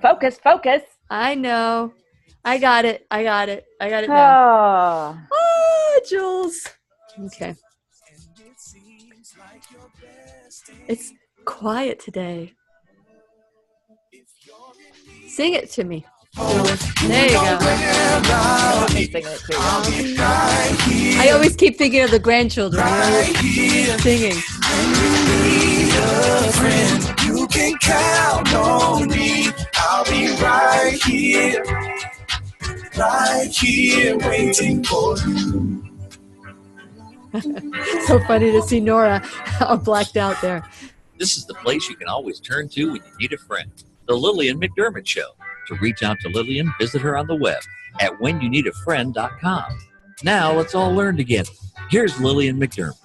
Focus, focus. I know. I got it. I got it now. Oh. Oh, Jules. Okay. It's quiet today. Sing it to me. There you go. I always keep thinking of the grandchildren singing. You can count on me. I'll be right here waiting for you. So funny to see Nora all blacked out there. This is the place you can always turn to when you need a friend. The Lillian McDermott Show. To reach out to Lillian, visit her on the web at whenyouneedafriend.com. Now let's all learn together. Here's Lillian McDermott.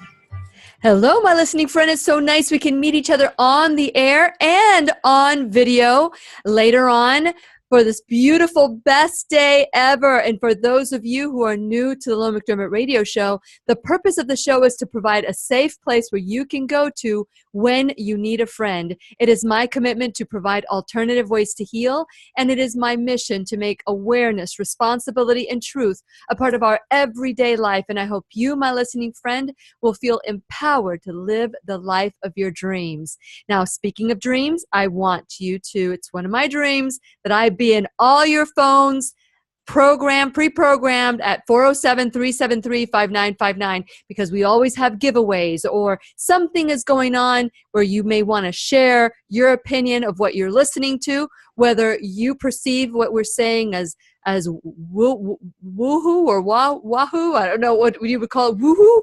Hello, my listening friend. It's so nice we can meet each other on the air and on video later on for this beautiful best day ever. And for those of you who are new to the Lillian McDermott Radio Show, the purpose of the show is to provide a safe place where you can go to when you need a friend. It is my commitment to provide alternative ways to heal, and it is my mission to make awareness, responsibility, and truth a part of our everyday life. And I hope you, my listening friend, will feel empowered to live the life of your dreams. Now, speaking of dreams, I want you to, it's one of my dreams that I be in all your phones, pre-programmed at 407-373-5959, because we always have giveaways or something is going on where you may want to share your opinion of what you're listening to, whether you perceive what we're saying as woohoo or wahoo, I don't know what you would call it, woohoo,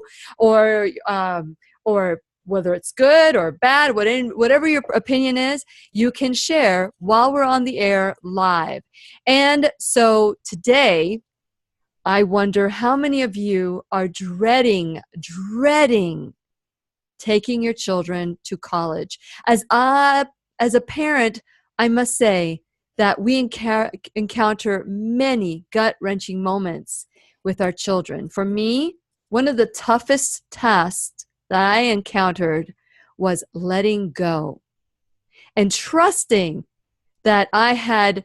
or whether it's good or bad, whatever your opinion is, you can share while we're on the air live. And so today, I wonder how many of you are dreading taking your children to college. As a parent, I must say that we encounter many gut-wrenching moments with our children. For me, one of the toughest tasks that I encountered was letting go and trusting that I had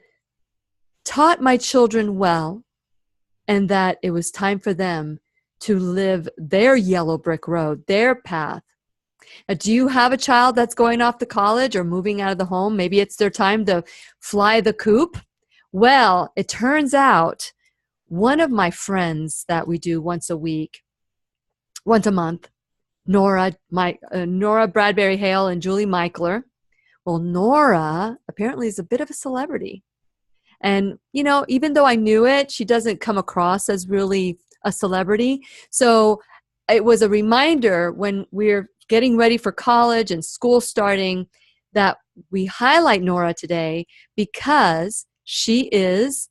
taught my children well and that it was time for them to live their yellow brick road, their path. Now, do you have a child that's going off to college or moving out of the home? Maybe it's their time to fly the coop. Well, it turns out one of my friends that we do once a month, Nora Bradbury-Haehl and Julie Mickler. Well, Nora apparently is a bit of a celebrity. And, even though I knew it, she doesn't come across as really a celebrity. So it was a reminder when we're getting ready for college and school starting that we highlight Nora today because she is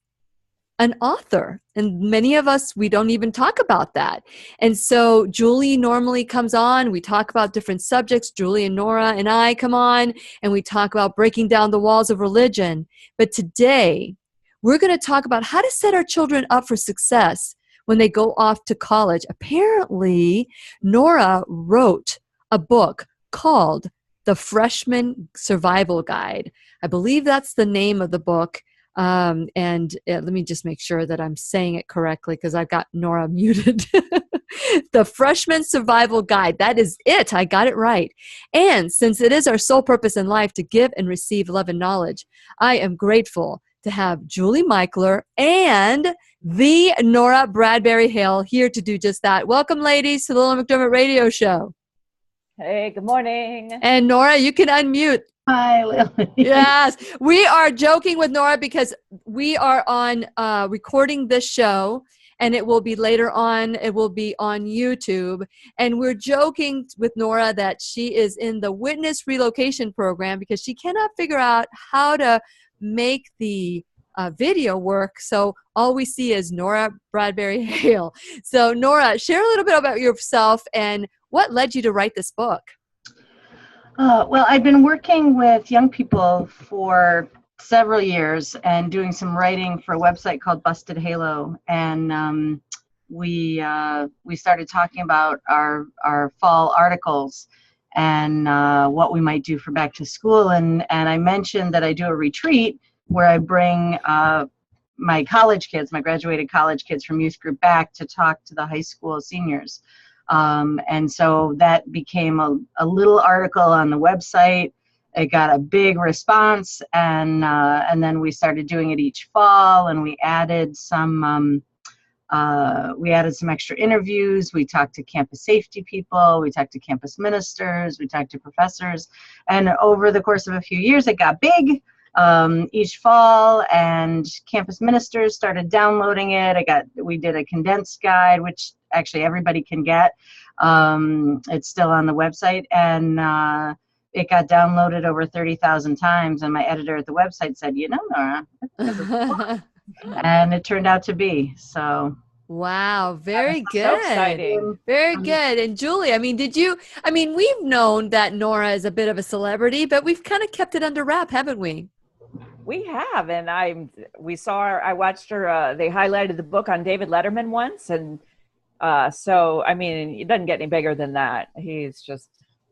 an author. And many of us, we don't even talk about that. And so Julie normally comes on. We talk about different subjects. Julie and Nora and I come on and we talk about breaking down the walls of religion. But today, we're going to talk about how to set our children up for success when they go off to college. Apparently, Nora wrote a book called The Freshman Survival Guide. I believe that's the name of the book. Let me just make sure that I'm saying it correctly because I've got Nora muted. The Freshman Survival Guide. That is it. I got it right. And since it is our sole purpose in life to give and receive love and knowledge, I am grateful to have Julie Mickler and the Nora Bradbury-Haehl here to do just that. Welcome, ladies, to the Lillian McDermott Radio Show. Hey, good morning. And Nora, you can unmute. Hi, Lillian. Yes, we are joking with Nora because we are on recording this show, and it will be later on. It will be on YouTube, and we're joking with Nora that she is in the witness relocation program because she cannot figure out how to make the video work. So all we see is Nora Bradbury-Haehl. So Nora, share a little bit about yourself and what led you to write this book. Well, I've been working with young people for several years and doing some writing for a website called Busted Halo. And we started talking about our fall articles. and what we might do for back to school. And I mentioned that I do a retreat where I bring my college kids, my graduated college kids from youth group back to talk to the high school seniors. And so that became a little article on the website. It got a big response, and then we started doing it each fall, and we added some extra interviews. We talked to campus safety people, we talked to campus ministers, we talked to professors, and over the course of a few years, it got big each fall, and campus ministers started downloading it. We did a condensed guide, which actually everybody can get. It's still on the website, and it got downloaded over 30,000 times, and my editor at the website said, Nora, that's and it turned out to be. So wow, very good. So exciting. Very good. And Julie, we've known that Nora is a bit of a celebrity, but we've kind of kept it under wrap, haven't we? We have, and I watched her, they highlighted the book on David Letterman once, and so, it doesn't get any bigger than that.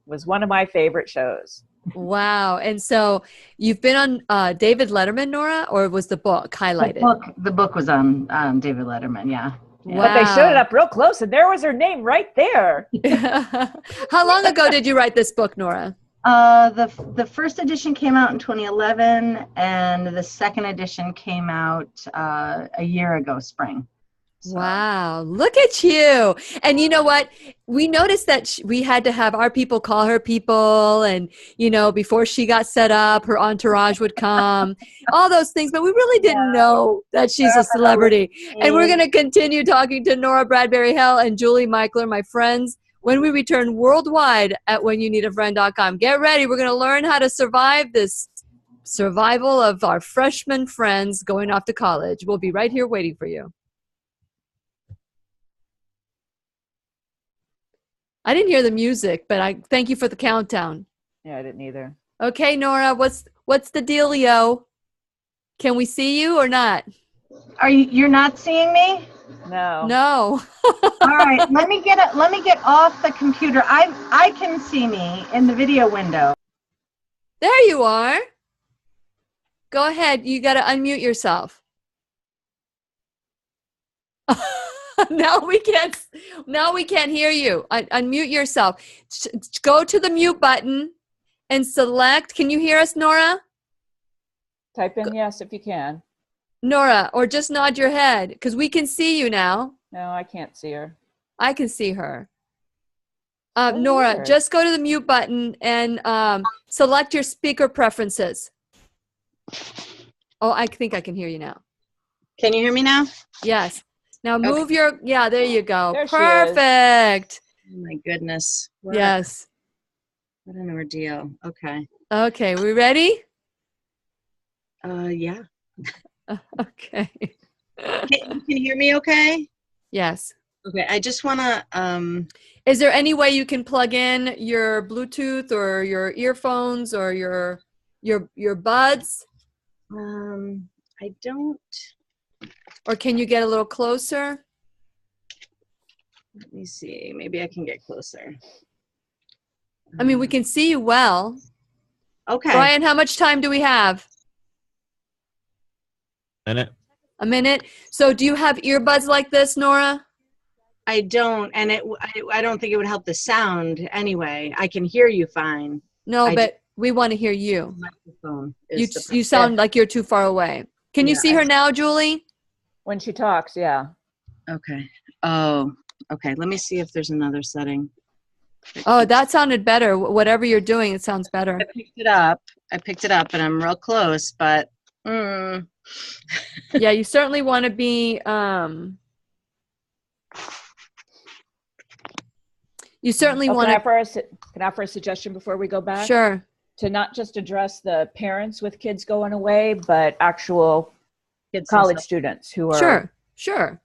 Was one of my favorite shows. Wow. And so you've been on David Letterman, Nora, or was the book highlighted? The book was on David Letterman, yeah. Wow. But they showed it up real close, and there was her name right there. How long ago did you write this book, Nora? The first edition came out in 2011, and the second edition came out a year ago, spring. So. Wow, look at you. And you know what? We noticed that we had to have our people call her people, and, before she got set up, her entourage would come, all those things. But we really didn't know that she's a celebrity. And we're going to continue talking to Nora Bradbury-Haehl and Julie Mickler, my friends, when we return worldwide at whenyouneedafriend.com. Get ready. We're going to learn how to survive this survival of our freshman friends going off to college. We'll be right here waiting for you. I didn't hear the music, but I thank you for the countdown. Yeah, I didn't either. Okay, Nora, what's the dealio? Can we see you or not? You're not seeing me? No. No. All right, let me get off the computer. I can see me in the video window. There you are. Go ahead. You got to unmute yourself. Now we can't hear you. Unmute yourself. Go to the mute button and select. Can you hear us, Nora? Type in yes if you can. Nora, or just nod your head, because we can see you now. No, I can't see her. I can see her. Nora, weird. just go to the mute button and select your speaker preferences. Oh, I think I can hear you now. Can you hear me now? Yes. Now move there you go. There she Perfect. Oh my goodness. Yes. What an ordeal. Okay. Okay, we ready? Yeah. Okay. Can you hear me okay? Yes. Okay, I just want to Is there any way you can plug in your Bluetooth or your earphones or your buds? I don't. Or can you get a little closer? Let me see. Maybe I can get closer. We can see you well. Okay. Brian, how much time do we have? A minute. So do you have earbuds like this, Nora? I don't, and I don't think it would help the sound anyway. I can hear you fine. No, but we want to hear you. Microphone. You sound like you're too far away. Can you see her now, Julie? When she talks, yeah. Okay. Oh, okay. Let me see if there's another setting. Oh, that sounded better. Whatever you're doing, it sounds better. I picked it up, and I'm real close, but. Yeah, you certainly want to be. You certainly want to. Can I offer a suggestion before we go back? Sure. To not just address the parents with kids going away, but actual Kids college students who are. Sure.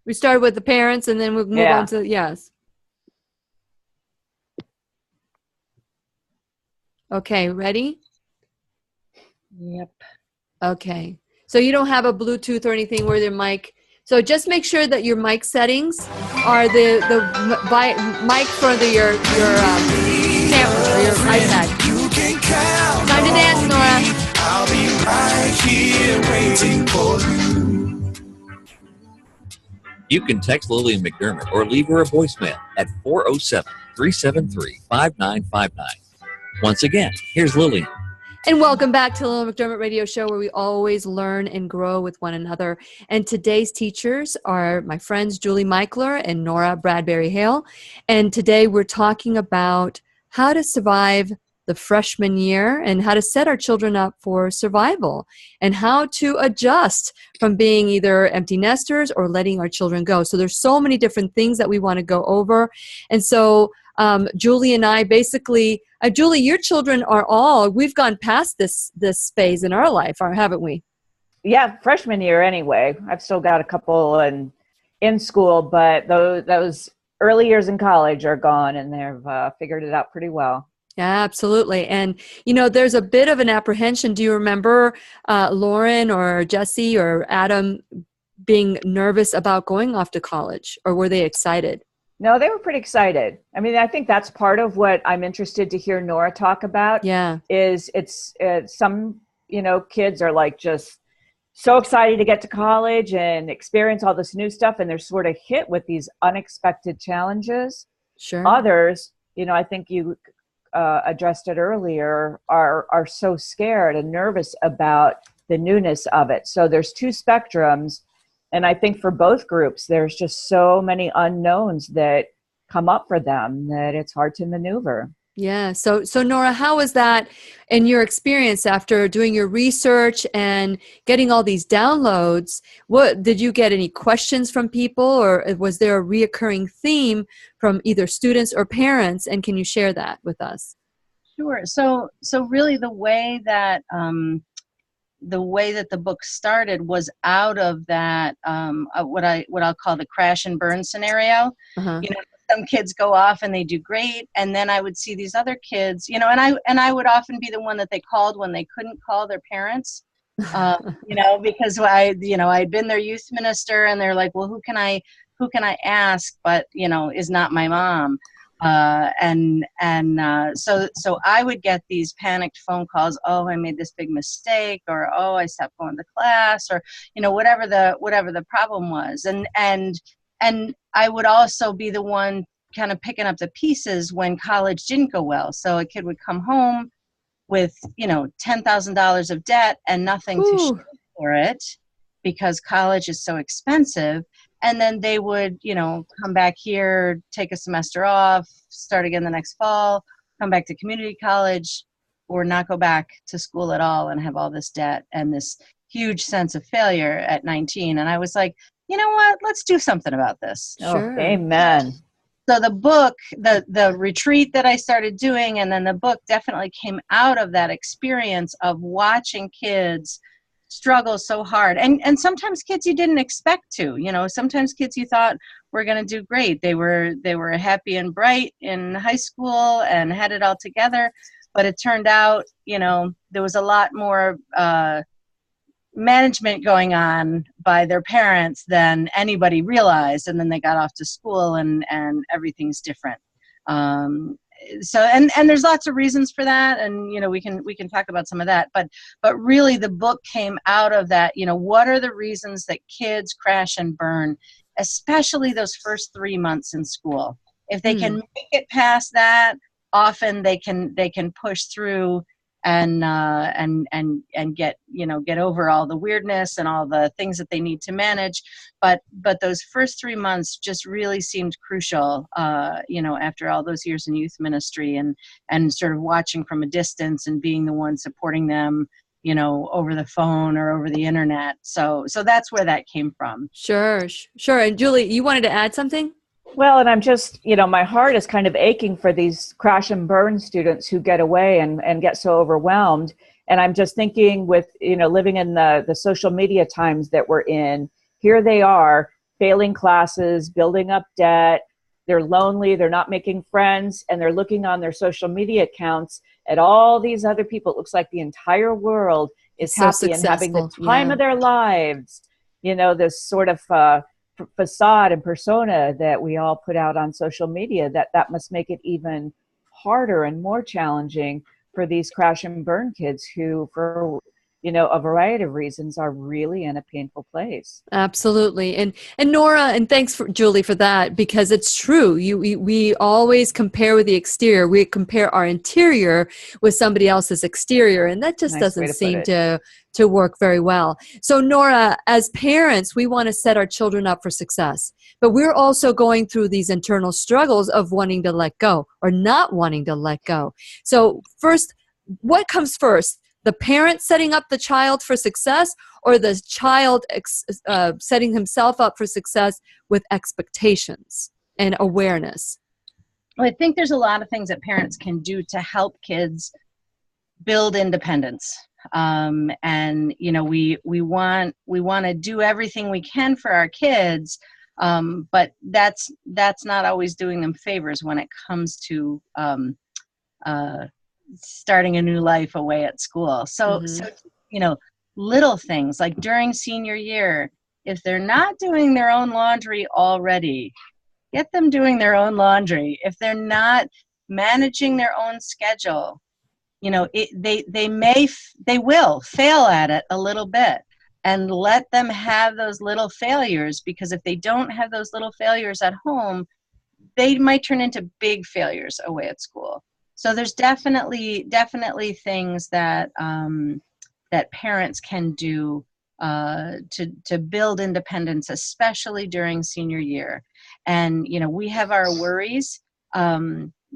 We started with the parents, and then we'll move on to yes. Okay, ready? Yep. Okay. So you don't have a Bluetooth or anything where your mic. So just make sure that your mic settings are the mic for your your iPad. You can count Time to dance, on Nora. me. I'll be right here waiting for you. You can text Lillian McDermott or leave her a voicemail at 407-373-5959. Once again, here's Lillian. And welcome back to the Lillian McDermott Radio Show, where we always learn and grow with one another. And today's teachers are my friends Julie Mickler and Nora Bradbury-Haehl. And today we're talking about how to survive the freshman year and how to set our children up for survival and how to adjust from being either empty nesters or letting our children go. So there's so many different things that we want to go over. And so Julie and I basically, Julie, your children are all, we've gone past this phase in our life, haven't we? Yeah, freshman year anyway. I've still got a couple in school, but those early years in college are gone, and they've figured it out pretty well. Yeah, absolutely. And, there's a bit of an apprehension. Do you remember Lauren or Jesse or Adam being nervous about going off to college, or were they excited? No, they were pretty excited. I mean, I think that's part of what I'm interested to hear Nora talk about. Yeah. Is it's some, kids are like just so excited to get to college and experience all this new stuff, and they're sort of hit with these unexpected challenges. Sure. Others, I think you addressed it earlier, are so scared and nervous about the newness of it. So there's two spectrums. And I think for both groups, there's just so many unknowns that come up for them that it's hard to maneuver. Yeah. So Nora, how was that in your experience after doing your research and getting all these downloads? What did you get any questions from people, or was there a reoccurring theme from either students or parents? And can you share that with us? Sure. So really the way that the book started was out of that what I'll call the crash and burn scenario. Uh-huh. Some kids go off and they do great, and then I would see these other kids, and I would often be the one that they called when they couldn't call their parents, because I'd been their youth minister, and they're like, well, who can I ask, but is not my mom. So I would get these panicked phone calls. Oh, I made this big mistake, or oh, I stopped going to class, or whatever the problem was, and I would also be the one kind of picking up the pieces when college didn't go well. So a kid would come home with $10,000 of debt and nothing to show for it because college is so expensive. And then they would, come back here, take a semester off, start again the next fall, come back to community college, or not go back to school at all and have all this debt and this huge sense of failure at 19. And I was like, you know what? Let's do something about this. Sure. Oh, amen. So the book, the retreat that I started doing, and then the book definitely came out of that experience of watching kids struggle so hard. And sometimes kids you didn't expect to, sometimes kids you thought were going to do great. They were happy and bright in high school and had it all together. But it turned out, there was a lot more management going on by their parents than anybody realized, and then they got off to school and everything's different. So there's lots of reasons for that, and we can talk about some of that, but really the book came out of that. What are the reasons that kids crash and burn, especially those first 3 months in school? If they can make it past that, often they can push through and get over all the weirdness and all the things that they need to manage. But those first 3 months just really seemed crucial, after all those years in youth ministry and sort of watching from a distance and being the one supporting them, over the phone or over the internet. So that's where that came from. Sure. And Julie, you wanted to add something? Well, and I'm just, my heart is kind of aching for these crash and burn students who get away and get so overwhelmed. And I'm just thinking with, living in the social media times that we're in, here they are failing classes, building up debt. They're lonely. They're not making friends. And they're looking on their social media accounts at all these other people. It looks like the entire world is so happy and having the time of their lives. This sort of facade and persona that we all put out on social media, that must make it even harder and more challenging for these crash and burn kids who, for a variety of reasons, are really in a painful place. Absolutely. And Nora, and thanks for Julie for that, because it's true. We always compare with the exterior. We compare our interior with somebody else's exterior, and that just Nice doesn't way to put seem it. to work very well. So Nora, as parents, we want to set our children up for success, but we're also going through these internal struggles of wanting to let go or not wanting to let go. So first, what comes first? The parent setting up the child for success, or the child setting himself up for success with expectations and awareness? Well, I think there's a lot of things that parents can do to help kids build independence. And we want to do everything we can for our kids, but that's not always doing them favors when it comes to starting a new life away at school. So little things like during senior year, if they're not doing their own laundry already, get them doing their own laundry. If they're not managing their own schedule, they will fail at it a little bit, and let them have those little failures, because if they don't have those little failures at home, they might turn into big failures away at school. So there's definitely things that that parents can do to build independence, especially during senior year. And we have our worries,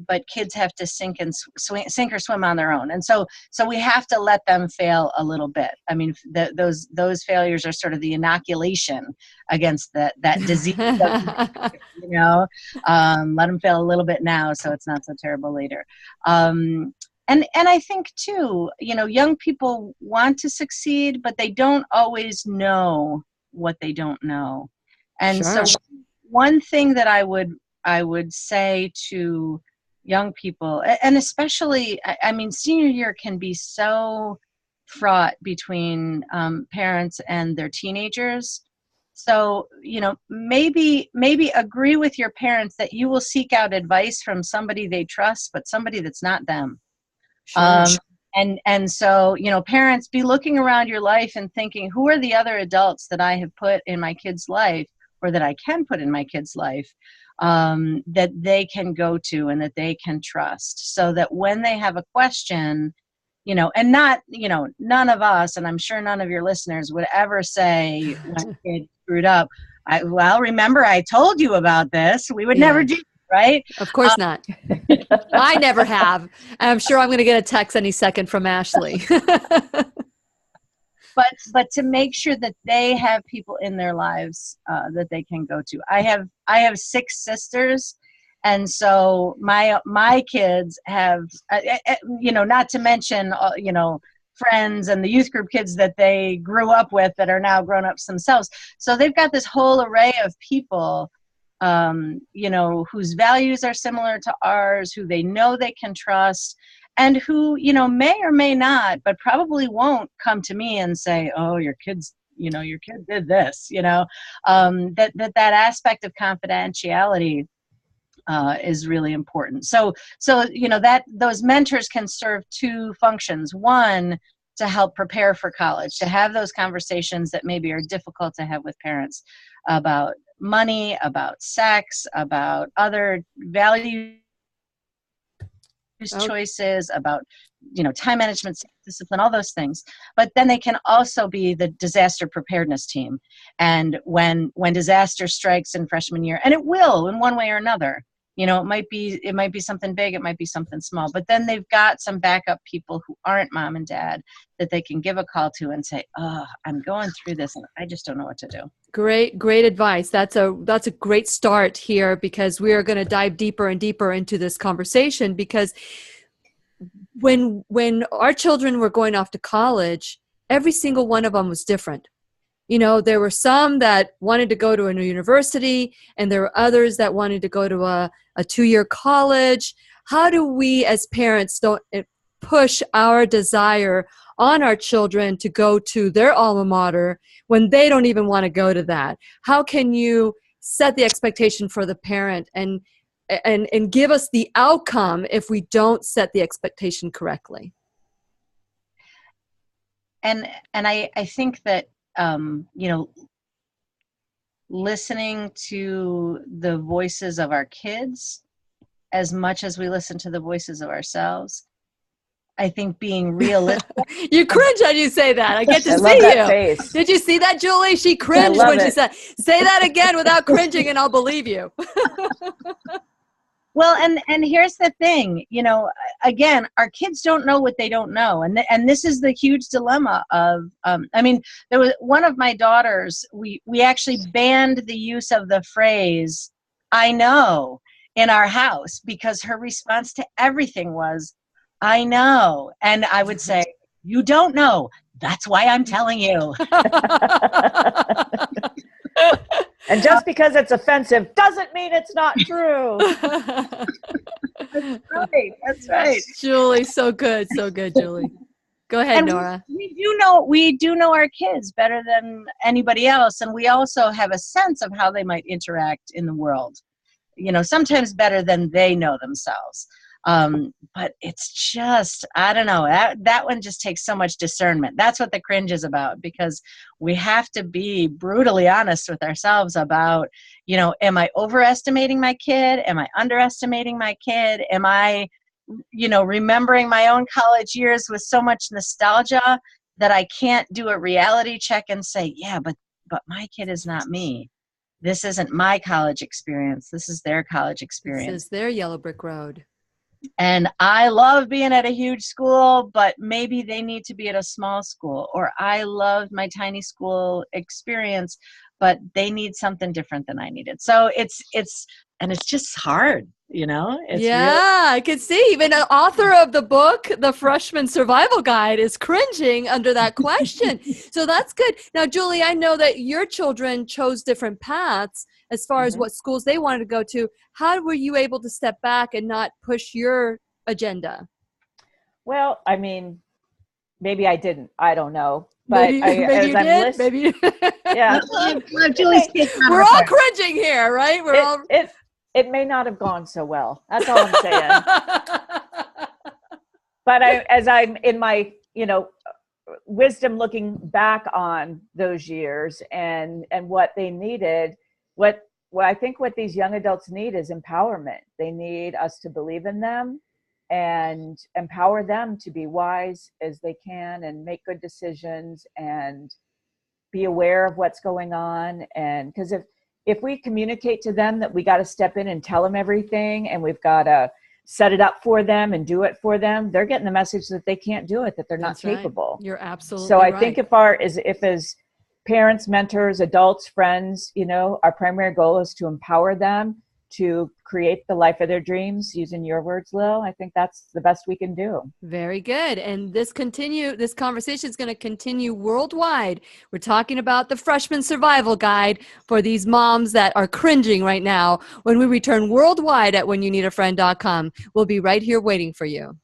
but kids have to sink or swim on their own. And so we have to let them fail a little bit. I mean, those failures are sort of the inoculation against that disease. Let them fail a little bit now, so it's not so terrible later. And I think too, young people want to succeed, but they don't always know what they don't know. And Sure. So one thing that I would say to young people, and especially, I mean, senior year can be so fraught between parents and their teenagers. So, maybe agree with your parents that you will seek out advice from somebody they trust, but somebody that's not them. Sure. And so, parents, be looking around your life and thinking, who are the other adults that I have put in my kid's life, or that I can put in my kid's life, that they can go to and that they can trust, so that when they have a question, and not, none of us, and I'm sure none of your listeners would ever say when a kid screwed up, remember I told you about this. We would never do, right? Of course not. I never have. I'm sure I'm going to get a text any second from Ashley. But to make sure that they have people in their lives that they can go to. I have 6 sisters, and so my kids have, not to mention, friends and the youth group kids that they grew up with that are now grown-ups themselves. So they've got this whole array of people, whose values are similar to ours, who they know they can trust, and who, may or may not, but probably won't come to me and say, oh, your kid did this, that aspect of confidentiality is really important. So, that those mentors can serve 2 functions. One, to help prepare for college, to have those conversations that maybe are difficult to have with parents about money, about sex, about other values, choices, about time management, discipline, all those things. But then they can also be the disaster preparedness team. And when disaster strikes in freshman year, and it will in one way or another, it might be something big, it might be something small, but then they've got some backup people who aren't mom and dad that they can give a call to and say, oh, I'm going through this and I just don't know what to do. Great advice. That's a great start here, because we are going to dive deeper and deeper into this conversation, because when our children were going off to college, every single one of them was different. There were some that wanted to go to a new university, and there were others that wanted to go to a 2-year college. How do we as parents don't push our desire on our children to go to their alma mater when they don't even want to go to that? How can you set the expectation for the parent and and give us the outcome if we don't set the expectation correctly. And I think that, listening to the voices of our kids as much as we listen to the voices of ourselves, I think being realistic. You cringe when you say that. I get to love see that you. face. Did you see that, Julie? She cringed love when she it. said, say that again without cringing and I'll believe you. Well, and here's the thing, again, our kids don't know what they don't know. And this is the huge dilemma of, there was one of my daughters, we actually banned the use of the phrase, I know, in our house, because her response to everything was, I know. And I would say, you don't know. That's why I'm telling you. And just because it's offensive doesn't mean it's not true. That's right. Julie, so good, Julie. Go ahead, And Nora. we do know our kids better than anybody else, and we also have a sense of how they might interact in the world. Sometimes better than they know themselves. But it's just, I don't know, that one just takes so much discernment. That's what the cringe is about, because we have to be brutally honest with ourselves about, am I overestimating my kid? Am I underestimating my kid? Am I, remembering my own college years with so much nostalgia that I can't do a reality check and say, yeah, but my kid is not me. This isn't my college experience. This is their college experience. This is their yellow brick road. And I love being at a huge school, but maybe they need to be at a small school. Or I loved my tiny school experience, but they need something different than I needed. So it's just hard, It's I can see even an author of the book, The Freshman Survival Guide, is cringing under that question. So that's good. Now, Julie, I know that your children chose different paths as far as what schools they wanted to go to. How were you able to step back and not push your agenda? Well, maybe I didn't. I don't know. But maybe you did. Maybe you yeah. We're all cringing here, right? It may not have gone so well. That's all I'm saying. But as I'm in my, wisdom looking back on those years and what they needed, what I think what these young adults need is empowerment. They need us to believe in them and empower them to be wise as they can and make good decisions and be aware of what's going on. And because if we communicate to them that we got to step in and tell them everything and we've got to set it up for them and do it for them, they're getting the message that they can't do it, that they're not capable. You're absolutely so I right. think if as parents, mentors, adults, friends, our primary goal is to empower them to create the life of their dreams, using your words, Lil. I think that's the best we can do. Very good. And this conversation is going to continue worldwide. We're talking about the Freshman Survival Guide for these moms that are cringing right now. When we return worldwide at whenyouneedafriend.com, we'll be right here waiting for you.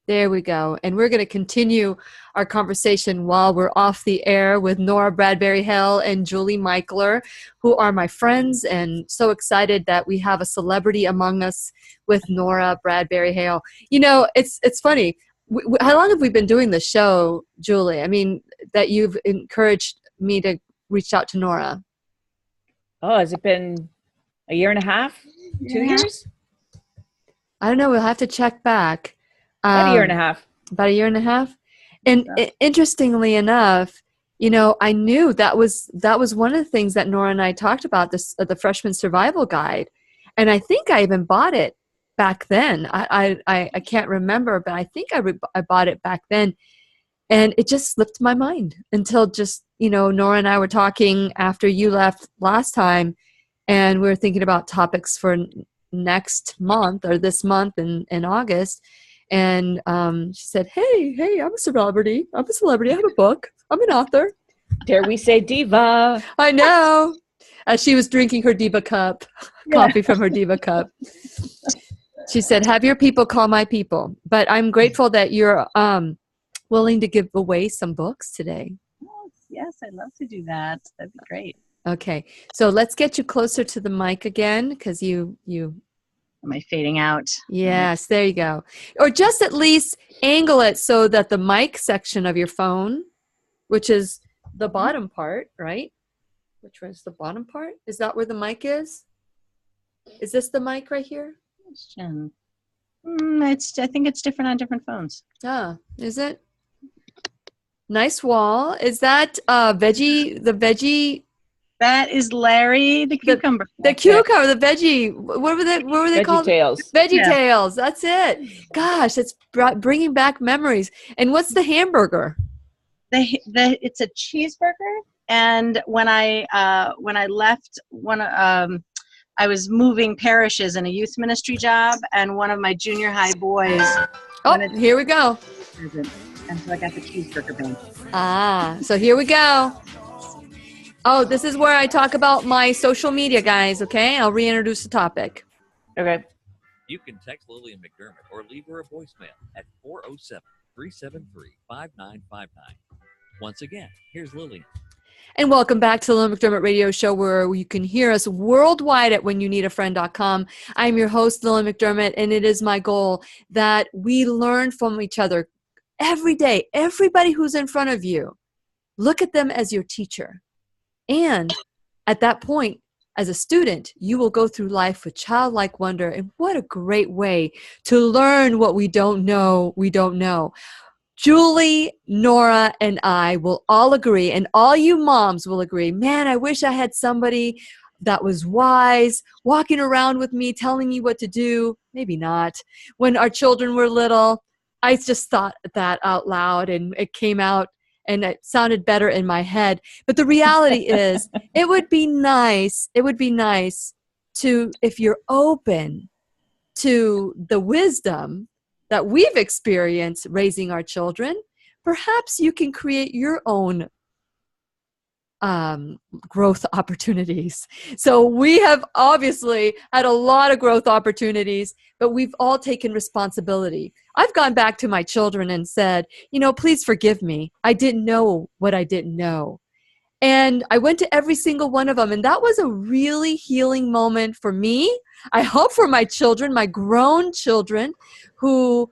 There we go. And we're going to continue our conversation while we're off the air with Nora Bradbury-Haehl and Julie Mickler, who are my friends, and so excited that we have a celebrity among us with Nora Bradbury-Haehl. It's funny. How long have we been doing the show, Julie? That you've encouraged me to reach out to Nora. Oh, has it been a year and a half? 2 years? I don't know. We'll have to check back. About a year and a half. About a year and a half. And interestingly enough, I knew that was one of the things that Nora and I talked about, the Freshman Survival Guide. And I think I even bought it back then. I can't remember, but I think I bought it back then. And it just slipped my mind until just, Nora and I were talking after you left last time. And we were thinking about topics for next month or this month in August. And she said, hey, I'm a celebrity. I have a book. I'm an author. Dare we say diva? I know. As she was drinking her diva cup, coffee from her diva cup. She said, have your people call my people. But I'm grateful that you're willing to give away some books today. Yes. I'd love to do that. That'd be great. Okay. So let's get you closer to the mic again, because you. Am I fading out? Yes, there you go. Or just at least angle it so that the mic section of your phone, which is the bottom part, right? Which one's the bottom part? Is that where the mic is? Is this the mic right here? Question. I think it's different on different phones. Ah, is it? Nice wall. Is that the veggie? That is Larry, the cucumber. The cucumber, the veggie. What were they called? Tails. Veggie Tales. That's it. Gosh, it's bringing back memories. And what's the hamburger? It's a cheeseburger. And when I left I was moving parishes in a youth ministry job, and one of my junior high boys. Oh, here we go. And so I got the cheeseburger band. Ah, so here we go. Oh, this is where I talk about my social media, guys, okay? I'll reintroduce the topic. Okay. You can text Lillian McDermott or leave her a voicemail at 407-373-5959. Once again, here's Lillian. And welcome back to the Lillian McDermott Radio Show, where you can hear us worldwide at whenyounneedafriend.com. I'm your host, Lillian McDermott, and it is my goal that we learn from each other every day. Everybody who's in front of you, look at them as your teacher. And at that point, as a student, you will go through life with childlike wonder. And what a great way to learn what we don't know. Julie, Nora, and I will all agree, and all you moms will agree, man, I wish I had somebody that was wise, walking around with me, telling me what to do. Maybe not. When our children were little, I just thought that out loud, and it came out, and it sounded better in my head. But the reality is, it would be nice to, if you're open to the wisdom that we've experienced raising our children, perhaps you can create your own growth opportunities. So we have obviously had a lot of growth opportunities, but we've all taken responsibility. I've gone back to my children and said, please forgive me. I didn't know what I didn't know. And I went to every single one of them. And that was a really healing moment for me. I hope for my children, my grown children, who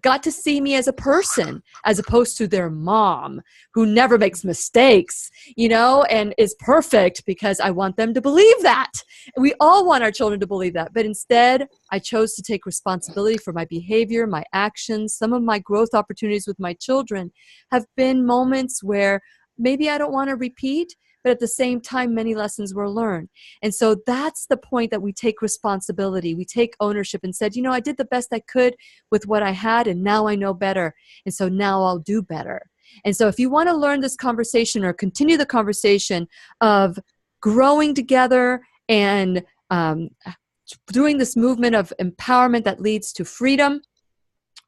got to see me as a person, as opposed to their mom, who never makes mistakes, and is perfect, because I want them to believe that. We all want our children to believe that. But instead, I chose to take responsibility for my behavior, my actions. Some of my growth opportunities with my children have been moments where maybe I don't want to repeat, but at the same time, many lessons were learned. And so that's the point, that we take responsibility. We take ownership and said, I did the best I could with what I had, and now I know better. And so now I'll do better. And so if you want to learn this conversation or continue the conversation of growing together and doing this movement of empowerment that leads to freedom,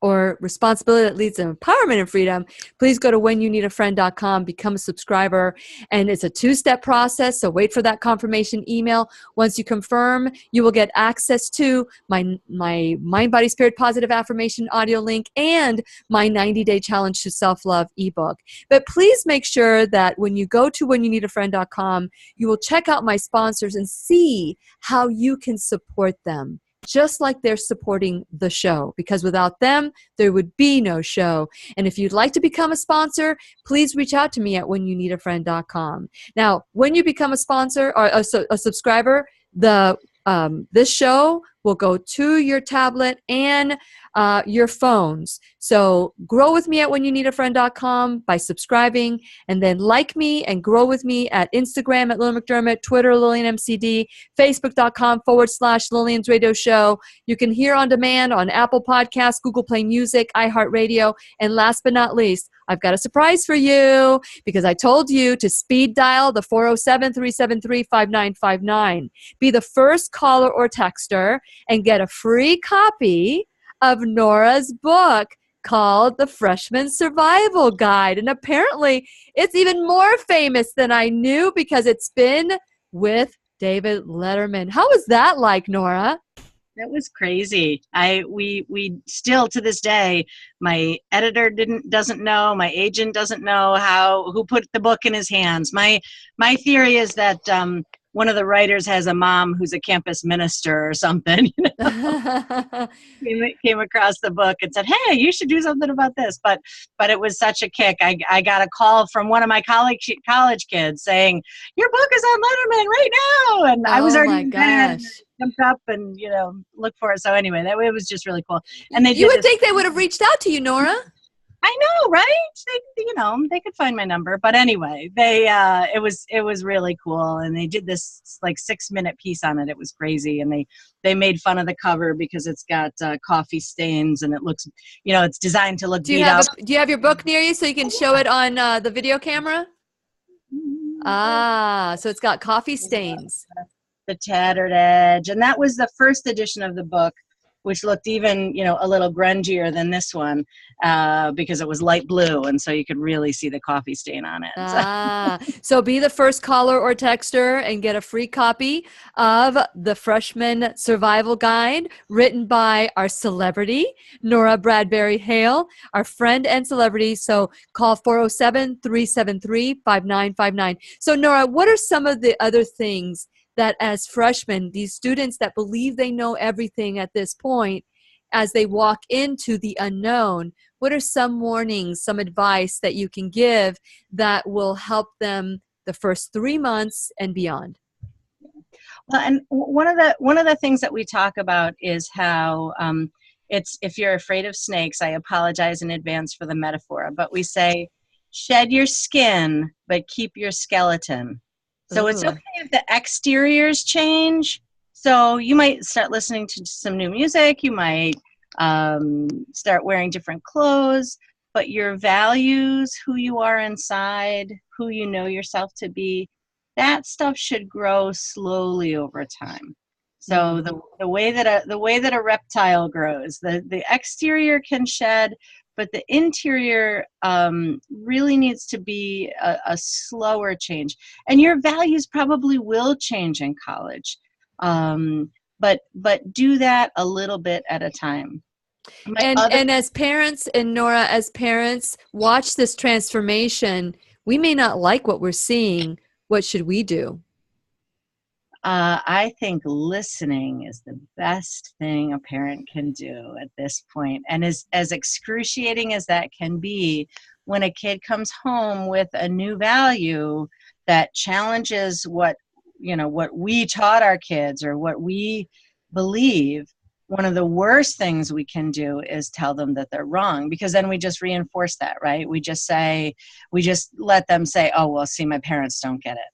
or responsibility that leads to empowerment and freedom, please go to whenyounneedafriend.com, become a subscriber. And it's a 2-step process, so wait for that confirmation email. Once you confirm, you will get access to my Mind, Body, Spirit Positive Affirmation audio link and my 90-day challenge to self-love ebook. But please make sure that when you go to whenyounneedafriend.com, you will check out my sponsors and see how you can support them, just like they're supporting the show, because without them, there would be no show. And if you'd like to become a sponsor, please reach out to me at whenyounneedafriend.com. Now, when you become a sponsor or a subscriber, this show will go to your tablet and your phones. So grow with me at whenyounneedafriend.com by subscribing, and then like me and grow with me at Instagram at Lillian McDermott, Twitter Lillian MCD, Facebook.com/Lillian's Radio Show. You can hear on demand on Apple Podcasts, Google Play Music, iHeartRadio, and last but not least, I've got a surprise for you, because I told you to speed dial the 407-373-5959. Be the first caller or texter and get a free copy of Nora's book called The Freshman Survival Guide. And apparently it's even more famous than I knew, because it's been with David Letterman. How was that like, Nora? That was crazy. We still to this day, my editor doesn't know, my agent doesn't know who put the book in his hands. My theory is that one of the writers has a mom who's a campus minister or something. Came across the book and said, "Hey, you should do something about this." But it was such a kick. I got a call from one of my college kids saying, "Your book is on Letterman right now," and I was already in bed, jumped up and looked for it. So anyway, it was just really cool. And you would think they would have reached out to you, Nora. I know, right? They could find my number, but anyway, it was really cool, and they did this like 6-minute piece on it. It was crazy, and they made fun of the cover because it's got coffee stains, and it looks, it's designed to look beat up. Do you have your book near you so you can show it on the video camera? So it's got coffee stains, the tattered edge, and that was the first edition of the book, which looked even, a little grungier than this one because it was light blue, and so you could really see the coffee stain on it. So be the first caller or texter and get a free copy of the Freshman Survival Guide, written by our celebrity, Nora Bradbury-Haehl, our friend and celebrity. So call 407-373-5959. So Nora, what are some of the other things that as freshmen, these students that believe they know everything at this point, as they walk into the unknown, what are some warnings, some advice that you can give that will help them the first 3 months and beyond? Well, and one of the things that we talk about is how it's, if you're afraid of snakes, I apologize in advance for the metaphor, but we say, shed your skin, but keep your skeleton. So it's okay if the exteriors change. So you might start listening to some new music. You might start wearing different clothes. But your values, who you are inside, who you know yourself to be, that stuff should grow slowly over time. So the way that a reptile grows, the exterior can shed, but the interior really needs to be a slower change. And your values probably will change in college, but do that a little bit at a time. And as parents, and Nora, as parents, watch this transformation. We may not like what we're seeing. What should we do? I think listening is the best thing a parent can do at this point. And as excruciating as that can be, when a kid comes home with a new value that challenges what we taught our kids or what we believe, one of the worst things we can do is tell them that they're wrong, because then we just reinforce that, right? We just let them say, oh, well, see, my parents don't get it.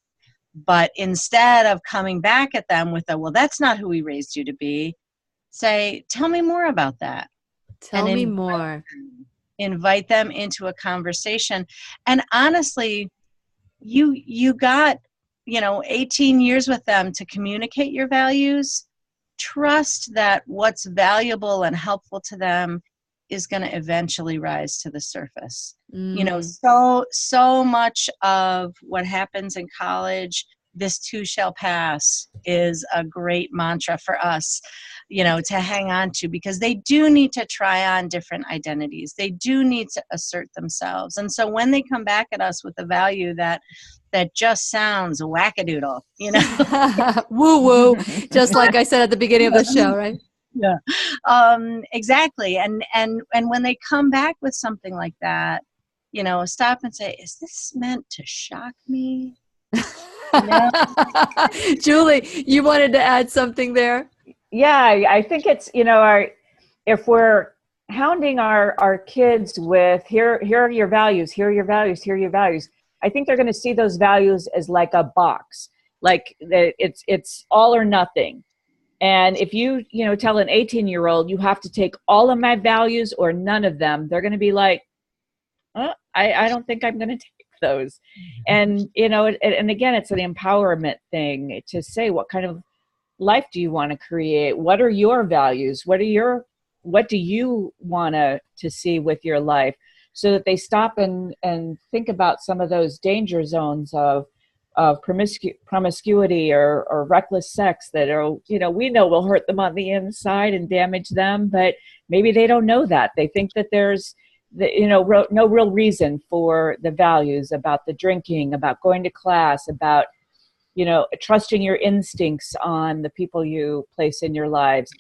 But instead of coming back at them with well, that's not who we raised you to be, say, tell me more about that. Tell me more. Invite them into a conversation. And honestly, you got, 18 years with them to communicate your values. Trust that what's valuable and helpful to them is going to eventually rise to the surface. So much of what happens in college, this too shall pass, is a great mantra for us, to hang on to, because they do need to try on different identities. They do need to assert themselves. And so when they come back at us with a value that just sounds wackadoodle, woo woo, just like I said at the beginning of the show, right? Yeah, exactly. And when they come back with something like that, stop and say, is this meant to shock me? Julie, you wanted to add something there? Yeah, I think it's, if we're hounding our kids with here are your values, here are your values, here are your values, I think they're going to see those values as like a box, like it's all or nothing. And if you tell an 18-year-old you have to take all of my values or none of them, they're going to be like, I don't think I'm going to take those. And and again, it's an empowerment thing to say, what kind of life do you want to create? What are your values? What do you want to see with your life? So that they stop and think about some of those danger zones of, of promiscuity or reckless sex that are, we know will hurt them on the inside and damage them, but maybe they don't know that. They think that there's no real reason for the values about the drinking, about going to class, about, trusting your instincts on the people you place in your lives.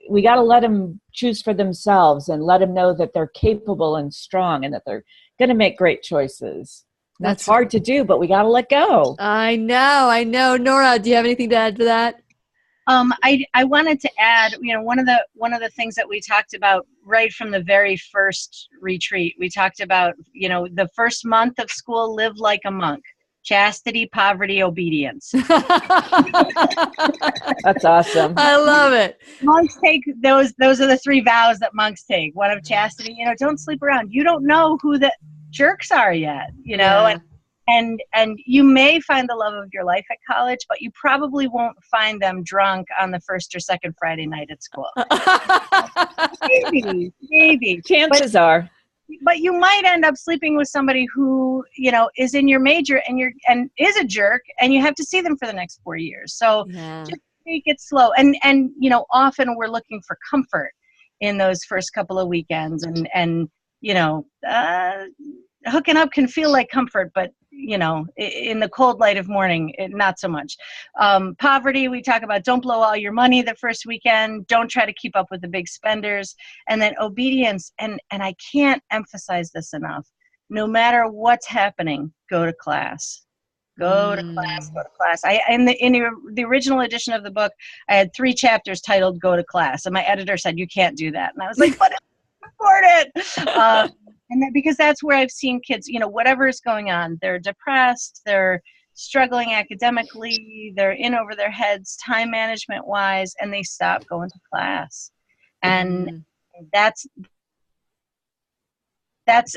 We got to let them choose for themselves and let them know that they're capable and strong and that they're going to make great choices. That's hard to do, but we got to let go. I know. Nora, do you have anything to add to that? I wanted to add, one of the things that we talked about right from the very first retreat, we talked about, the first month of school, live like a monk. Chastity, poverty, obedience. That's awesome. I love it. Monks take those are the 3 vows that monks take. One of chastity, don't sleep around. You don't know who the jerks are yet, Yeah. and you may find the love of your life at college, but you probably won't find them drunk on the first or second Friday night at school. Maybe. Chances are. But you might end up sleeping with somebody who, is in your major and is a jerk, and you have to see them for the next 4 years. So just take it slow. And often we're looking for comfort in those first couple of weekends, and hooking up can feel like comfort, but in the cold light of morning, not so much. Poverty, we talk about, don't blow all your money the first weekend. Don't try to keep up with the big spenders. And then obedience, and I can't emphasize this enough. No matter what's happening, go to class. Go to class. In the original edition of the book, I had 3 chapters titled "Go to Class," and my editor said, "You can't do that." And I was like, "But I can afford it." And then, because that's where I've seen kids, whatever is going on, they're depressed, they're struggling academically, they're in over their heads, time management wise, and they stop going to class. And that's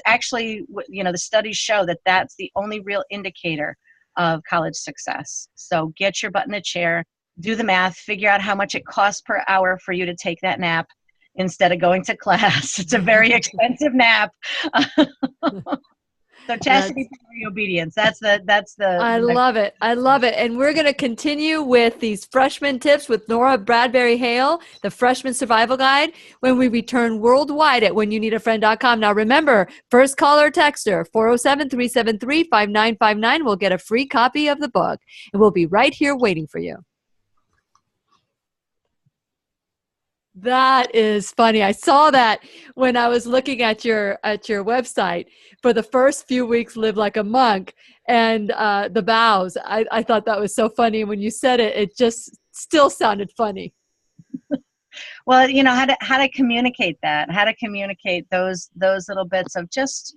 actually, the studies show that that's the only real indicator of college success. So get your butt in a chair, do the math, figure out how much it costs per hour for you to take that nap instead of going to class. It's a very expensive nap. So chastity, poverty, obedience. That's the. I love it. And we're going to continue with these freshman tips with Nora Bradbury-Haehl, the Freshman Survival Guide, when we return worldwide at whenyouneedafriend.com. Now remember, first caller or texter, 407-373-5959 will get a free copy of the book. And we'll be right here waiting for you. That is funny. I saw that when I was looking at your website. For the first few weeks, live like a monk, and the vows. I thought that was so funny. When you said it, it just still sounded funny. Well, how to communicate that, how to communicate those little bits of just,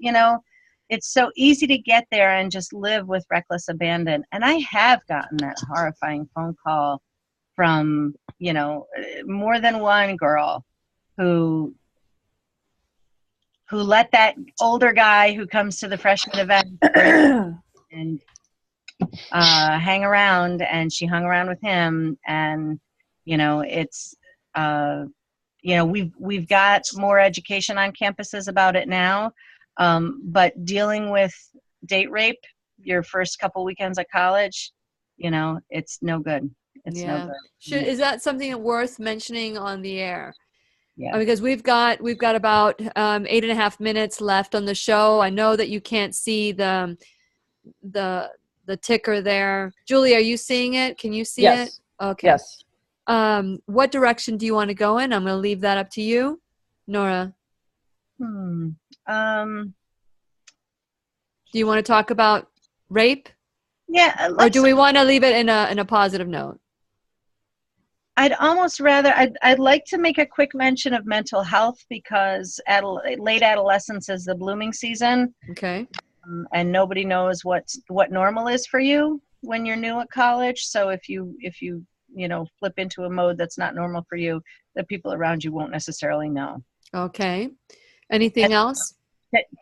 it's so easy to get there and just live with reckless abandon. And I have gotten that horrifying phone call from, more than one girl who let that older guy who comes to the freshman event and hang around, and she hung around with him. And, it's, we've got more education on campuses about it now. But dealing with date rape your first couple weekends at college, it's no good. It's no good. Is that something worth mentioning on the air? Yeah. Because we've got about 8.5 minutes left on the show. I know that you can't see the ticker there. Julie, are you seeing it? Can you see it? Okay. Yes. What direction do you want to go in? I'm going to leave that up to you, Nora. Do you want to talk about rape? Yeah. Or do we want to leave it in a positive note? I'd almost rather, I'd like to make a quick mention of mental health, because late adolescence is the blooming season. Okay. And nobody knows what normal is for you when you're new at college. So if you flip into a mode that's not normal for you, the people around you won't necessarily know. Okay. Anything else?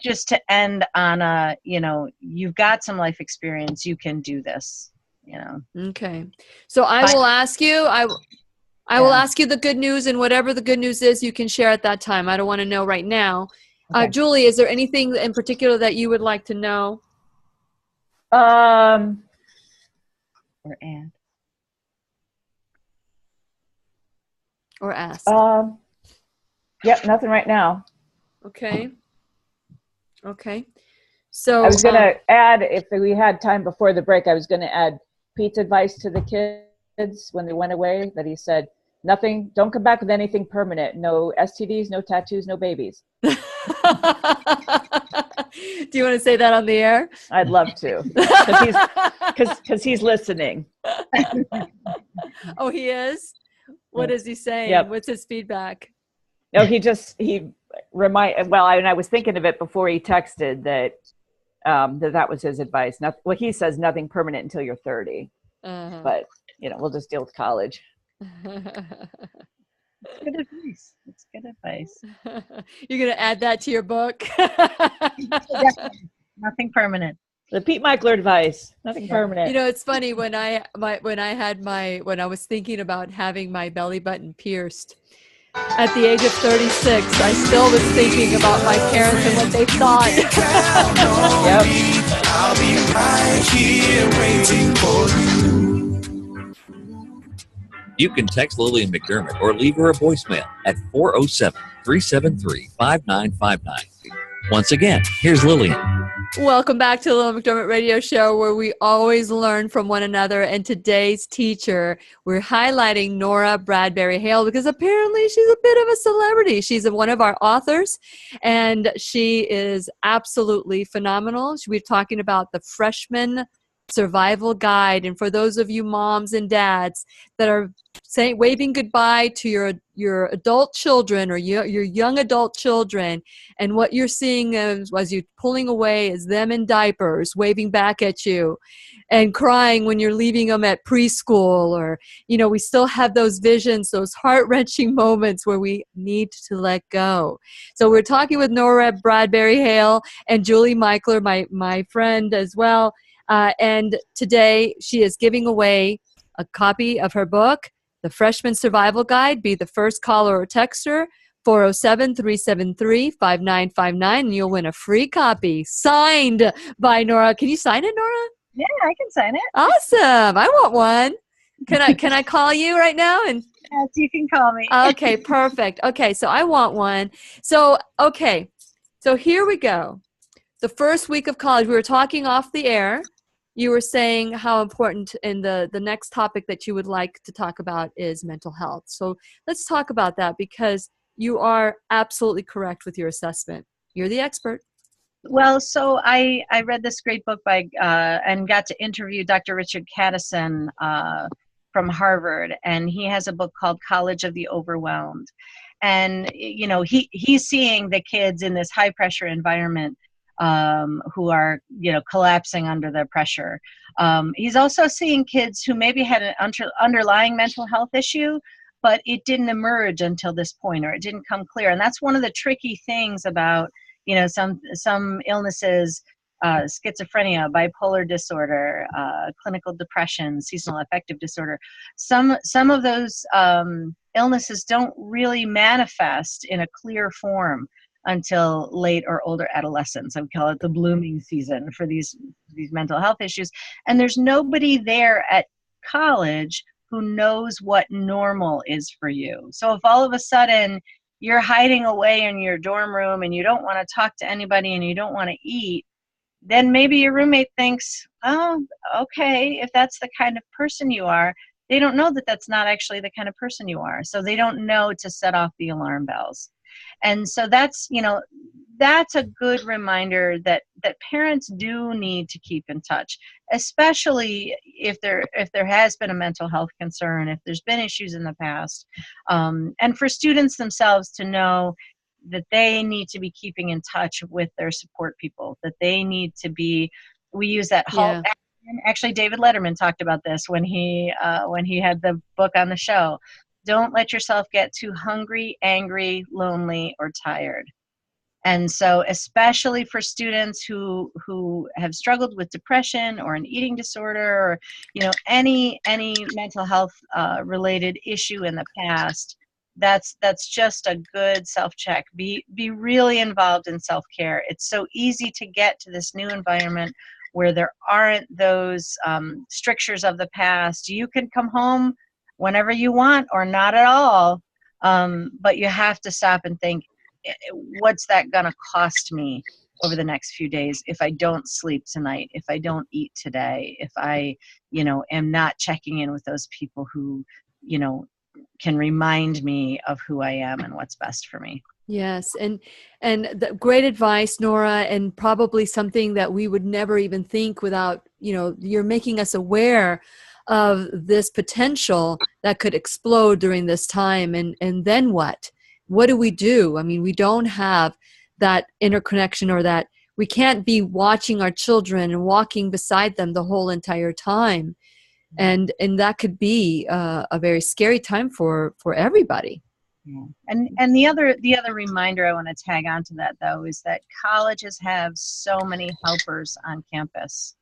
Just to end on you've got some life experience, you can do this, Okay. So I will ask you, I will ask you the good news, and whatever the good news is, you can share at that time. I don't want to know right now. Okay. Julie, is there anything in particular that you would like to know? Or add. Or ask. Yep, nothing right now. Okay. So I was going to add, if we had time before the break, I was going to add Pete's advice to the kids when they went away, that he said, nothing, don't come back with anything permanent. No STDs, no tattoos, no babies. Do you want to say that on the air? I'd love to, because he's listening. Oh, he is? What is he saying? Yep. What's his feedback? No, I was thinking of it before he texted that that was his advice. Well, he says nothing permanent until you're 30, but we'll just deal with college. Good advice. It's good advice. You're going to add that to your book? Nothing permanent. The Pete Mickler advice, nothing permanent. It's funny when I was thinking about having my belly button pierced at the age of 36, I still was thinking about my parents and what they thought. Yep. I'll be right here waiting for you. You can text Lillian McDermott or leave her a voicemail at 407-373-5959. Once again, here's Lillian. Welcome back to the Lillian McDermott Radio Show, where we always learn from one another. And today's teacher, we're highlighting Nora Bradbury-Haehl because apparently she's a bit of a celebrity. She's one of our authors, and she is absolutely phenomenal. We're talking about the Freshman Survival Guide. And for those of you moms and dads that are waving goodbye to your adult children or your young adult children, and what you're seeing as you're pulling away is them in diapers waving back at you and crying when you're leaving them at preschool, or we still have those visions, those heart-wrenching moments where we need to let go. So we're talking with Nora Bradbury-Haehl and Julie Mickler, my friend as well. And today she is giving away a copy of her book, The Freshman Survival Guide. Be the first caller or texter, 407-373-5959, and you'll win a free copy signed by Nora. Can you sign it, Nora? Yeah, I can sign it. Awesome. I want one. Can I call you right now? And Yes, you can call me. okay, perfect. Okay, so I want one. So here we go. The first week of college, we were talking off the air. You were saying how important, and the next topic that you would like to talk about is mental health. So let's talk about that, because you are absolutely correct with your assessment. You're the expert. Well, so I read this great book by and got to interview Dr. Richard Cattison from Harvard, and he has a book called College of the Overwhelmed. And he's seeing the kids in this high pressure environment who are collapsing under the pressure. He's also seeing kids who maybe had an underlying mental health issue, but it didn't emerge until this point, or it didn't come clear. And that's one of the tricky things about some illnesses, schizophrenia, bipolar disorder, clinical depression, seasonal affective disorder. Some of those illnesses don't really manifest in a clear form until late or older adolescence. I would call it the blooming season for these mental health issues. And there's nobody there at college who knows what normal is for you. So if all of a sudden you're hiding away in your dorm room and you don't want to talk to anybody and you don't want to eat, then maybe your roommate thinks, oh, okay, if that's the kind of person you are. They don't know that that's not actually the kind of person you are. So they don't know to set off the alarm bells. And so that's a good reminder that parents do need to keep in touch, especially if there has been a mental health concern, if there's been issues in the past, and for students themselves to know that they need to be keeping in touch with their support people, that they need to be, we use that HALT. Actually, David Letterman talked about this when he had the book on the show. Don't let yourself get too hungry, angry, lonely, or tired. And so especially for students who have struggled with depression or an eating disorder, or any mental health related issue in the past, that's just a good self-check. Be really involved in self-care. It's so easy to get to this new environment where there aren't those strictures of the past. You can come home whenever you want or not at all, but you have to stop and think, what's that going to cost me over the next few days if I don't sleep tonight, if I don't eat today, if I, am not checking in with those people who, can remind me of who I am and what's best for me. Yes, and great advice, Nora, and probably something that we would never even think without, you're making us aware of this potential that could explode during this time. And then what? What do we do? I mean, we don't have that interconnection, or that we can't be watching our children and walking beside them the whole entire time. And that could be a very scary time for everybody. Yeah. And the other reminder I want to tag onto that, though, is that colleges have so many helpers on campus.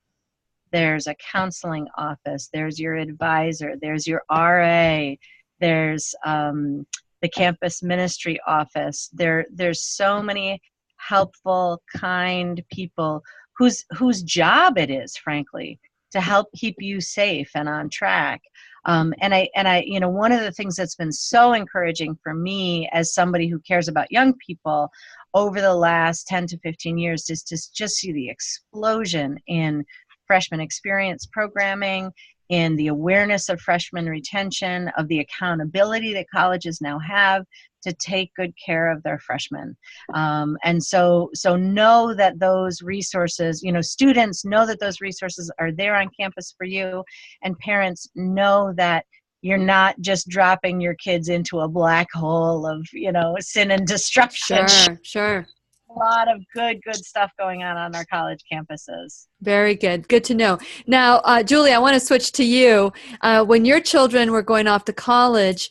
There's a counseling office, there's your advisor, there's your RA, there's the campus ministry office. There's so many helpful, kind people whose job it is, frankly, to help keep you safe and on track. And I, one of the things that's been so encouraging for me as somebody who cares about young people over the last 10 to 15 years is to just see the explosion in freshman experience programming, in the awareness of freshman retention, of the accountability that colleges now have to take good care of their freshmen. And so know that those resources, students know that those resources are there on campus for you, and parents know that you're not just dropping your kids into a black hole of, sin and destruction. Sure. A lot of good stuff going on our college campuses. Very good. Good to know. Now, Julie, I want to switch to you. When your children were going off to college,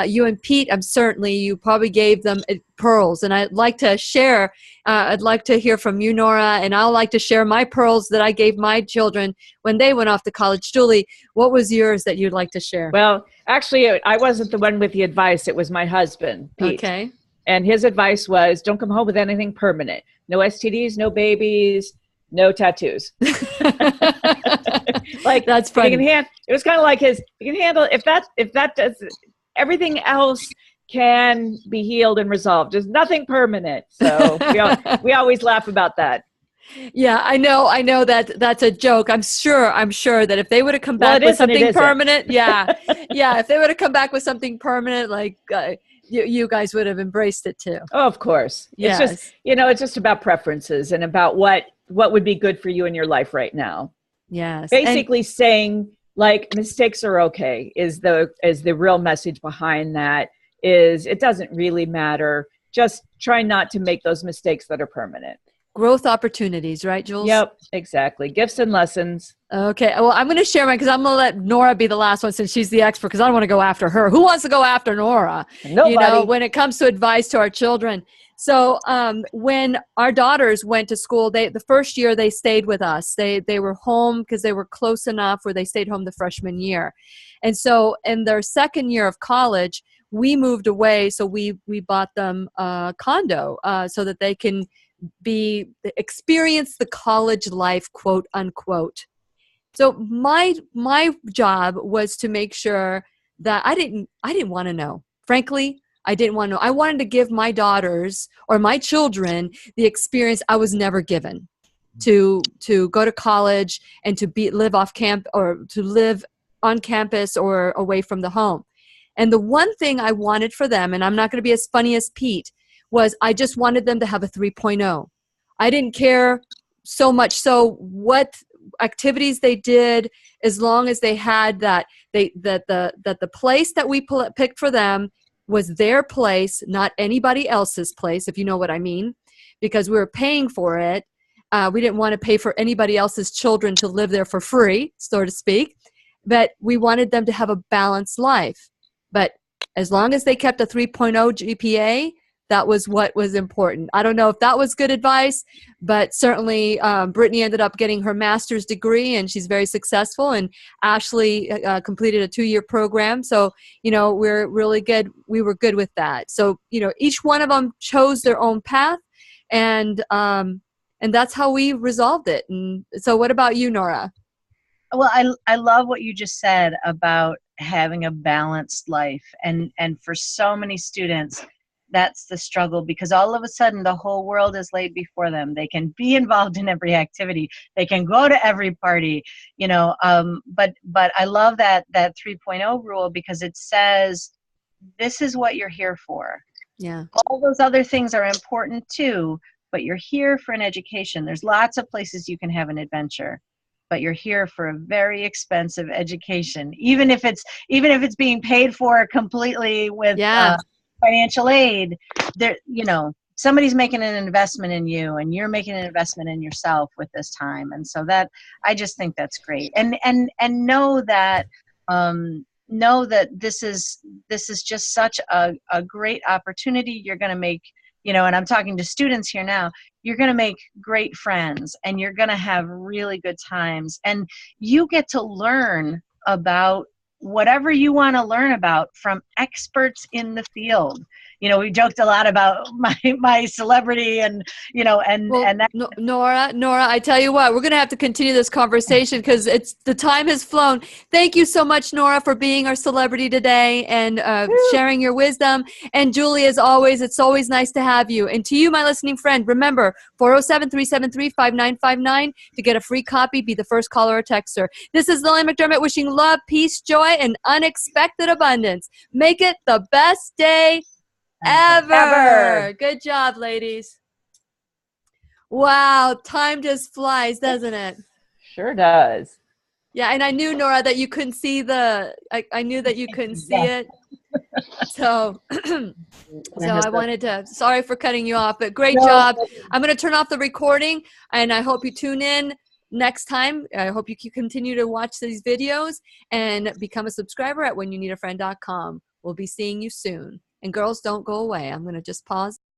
you and Pete, you probably gave them pearls. And I'd like to share, I'd like to hear from you, Nora, and I'd like to share my pearls that I gave my children when they went off to college. Julie, what was yours that you'd like to share? Well, actually, I wasn't the one with the advice. It was my husband, Pete. Okay. And his advice was, don't come home with anything permanent. No STDs, no babies, no tattoos. Like, that's funny. It was kind of like you can handle, if that does, everything else can be healed and resolved. There's nothing permanent. So we always laugh about that. Yeah, I know that that's a joke. I'm sure that if they would have come back with something permanent, if they would have come back with something permanent, like you guys would have embraced it too. Oh, of course. Yes. It's just, it's just about preferences and about what would be good for you in your life right now. Yes. Basically saying, like, mistakes are okay is the real message behind that. Is it doesn't really matter. Just try not to make those mistakes that are permanent. Growth opportunities, right, Jules? Yep, exactly. Gifts and lessons. Okay. Well, I'm going to share mine because I'm going to let Nora be the last one since she's the expert, because I don't want to go after her. Who wants to go after Nora? Nobody. When it comes to advice to our children. So when our daughters went to school, the first year they stayed with us. They were home because they were close enough where they stayed home the freshman year. And so in their second year of college, we moved away. So we bought them a condo so that they can experience the college life, quote unquote. So my job was to make sure that I didn't want to know. Frankly, I didn't want to know. I wanted to give my daughters or my children the experience I was never given, to go to college and to live off camp, or to live on campus or away from the home. And the one thing I wanted for them, and I'm not going to be as funny as Pete, was I just wanted them to have a 3.0. I didn't care so much so what activities they did, as long as they had that the place that we picked for them was their place, not anybody else's place, if you know what I mean, because we were paying for it. We didn't want to pay for anybody else's children to live there for free, so to speak, but we wanted them to have a balanced life. But as long as they kept a 3.0 GPA, that was what was important. I don't know if that was good advice, but certainly Brittany ended up getting her master's degree, and she's very successful. And Ashley completed a 2-year program. So, we're really good. We were good with that. So, each one of them chose their own path, and And that's how we resolved it. And so what about you, Nora? Well, I love what you just said about having a balanced life. And for so many students, that's the struggle, because all of a sudden the whole world is laid before them. They can be involved in every activity. They can go to every party, you know, but I love that 3.0 rule, because it says, this is what you're here for. Yeah. All those other things are important too, but you're here for an education. There's lots of places you can have an adventure, but you're here for a very expensive education, even if it's being paid for completely with financial aid. There, you know, somebody's making an investment in you, and you're making an investment in yourself with this time. And so that, I just think that's great. And know that this is just such a great opportunity. You're going to make, you know, and I'm talking to students here now, you're going to make great friends, and you're going to have really good times, and you get to learn about whatever you want to learn about from experts in the field. You know, we joked a lot about my celebrity, and, you know, and that. Nora, I tell you what, we're going to have to continue this conversation, because the time has flown. Thank you so much, Nora, for being our celebrity today and sharing your wisdom. And Julie, as always, it's always nice to have you. And to you, my listening friend, remember 407-373-5959 to get a free copy. Be the first caller or texter. This is Lillian McDermott wishing love, peace, joy, and unexpected abundance. Make it the best day ever. Good job, ladies. Wow, time just flies, doesn't it? Sure does. Yeah, and I knew, Nora, that you couldn't see I knew that you couldn't see it. So I wanted to, sorry for cutting you off, but great job. I'm going to turn off the recording, and I hope you tune in next time. I hope you continue to watch these videos and become a subscriber at whenyouneedafriend.com. We'll be seeing you soon. And girls, don't go away. I'm going to just pause.